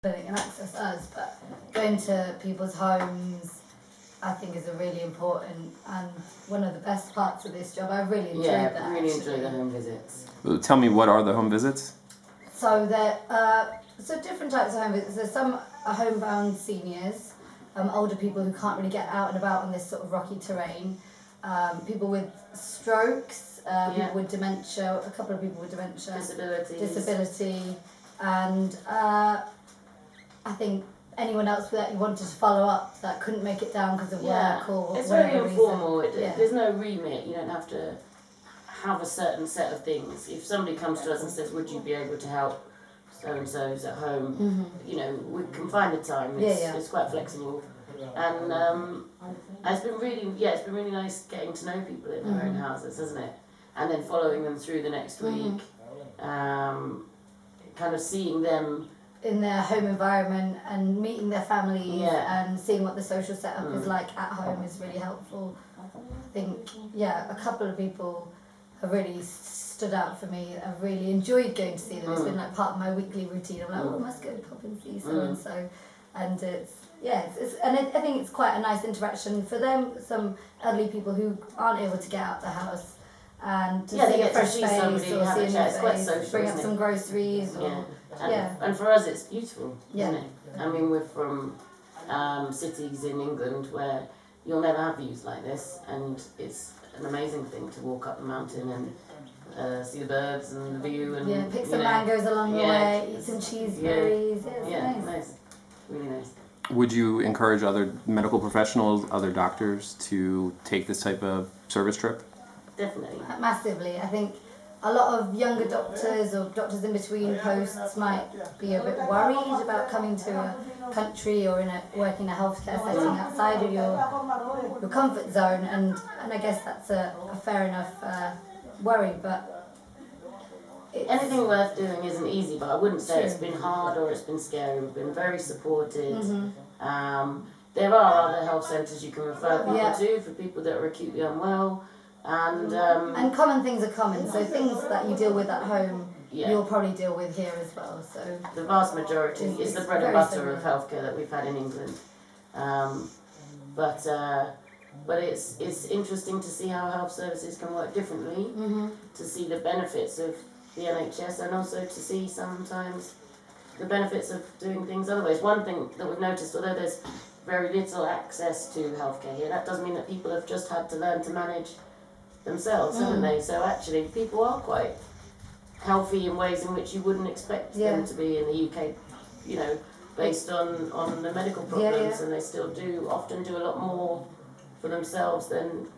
and access us, but going to people's homes I think is a really important and one of the best parts of this job. I really enjoyed that. Yeah, really enjoy the home visits. Well, tell me, what are the home visits? So there, so different types of home visits. There's some are homebound seniors, older people who can't really get out and about on this sort of rocky terrain, people with strokes, people with dementia, a couple of people with dementia, disability, and I think anyone else that you wanted to follow up that couldn't make it down because of work or it's whatever very informal. reason. There's no remit. You don't have to have a certain set of things. If somebody comes to us and says, would you be able to help so-and-so's at home, you know, we can find the time. It's quite flexible. And it's been really nice getting to know people in their own houses, hasn't it? And then following them through the next week, kind of seeing them in their home environment and meeting their families and seeing what the social setup is like at home is really helpful. I think, a couple of people have really stood out for me. I've really enjoyed going to see them. It's been like part of my weekly routine. I'm like, I must go pop and see so and so. And I think it's quite a nice interaction for them, some elderly people who aren't able to get out the house. And to see a fresh face or see a new face, bring up some groceries And for us it's beautiful, isn't it? I mean, we're from cities in England where you'll never have views like this, and it's an amazing thing to walk up the mountain and see the birds and the view and pick some mangoes along the way, eat some cheeseberries. Nice. Really nice. Would you encourage other medical professionals, other doctors to take this type of service trip? Definitely. Massively. I think a lot of younger doctors or doctors in between posts might be a bit worried about coming to a country or working in a healthcare setting outside of your comfort zone, and I guess that's a fair enough worry, but anything worth doing isn't easy, but I wouldn't say it's been hard or it's been scary. We've been very supported. There are other health centres you can refer people to for people that are acutely unwell. And common things are common, so things that you deal with at home, you'll probably deal with here as well. So the vast majority is the bread and butter of healthcare that we've had in England. But it's interesting to see how health services can work differently, to see the benefits of the NHS, and also to see sometimes the benefits of doing things other ways. One thing that we've noticed, although there's very little access to healthcare here, that doesn't mean that people have just had to learn to manage themselves, haven't they? So actually people are quite healthy in ways in which you wouldn't expect them to be in the UK, you know, based on the medical problems, and they still often do a lot more for themselves than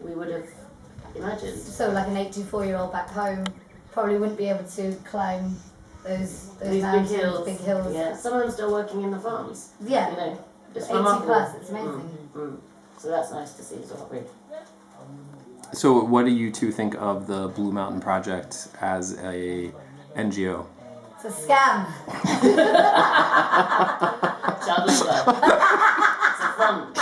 we would have imagined. So like an 84-year-old back home probably wouldn't be able to climb those mountains, big hills. Yeah, some of them still working in the farms. Yeah, you know, it's 80 plus, it's amazing. So that's nice to see as well. So what do you two think of the Blue Mountain Project as a NGO? It's a scam. Child labour. It's a front.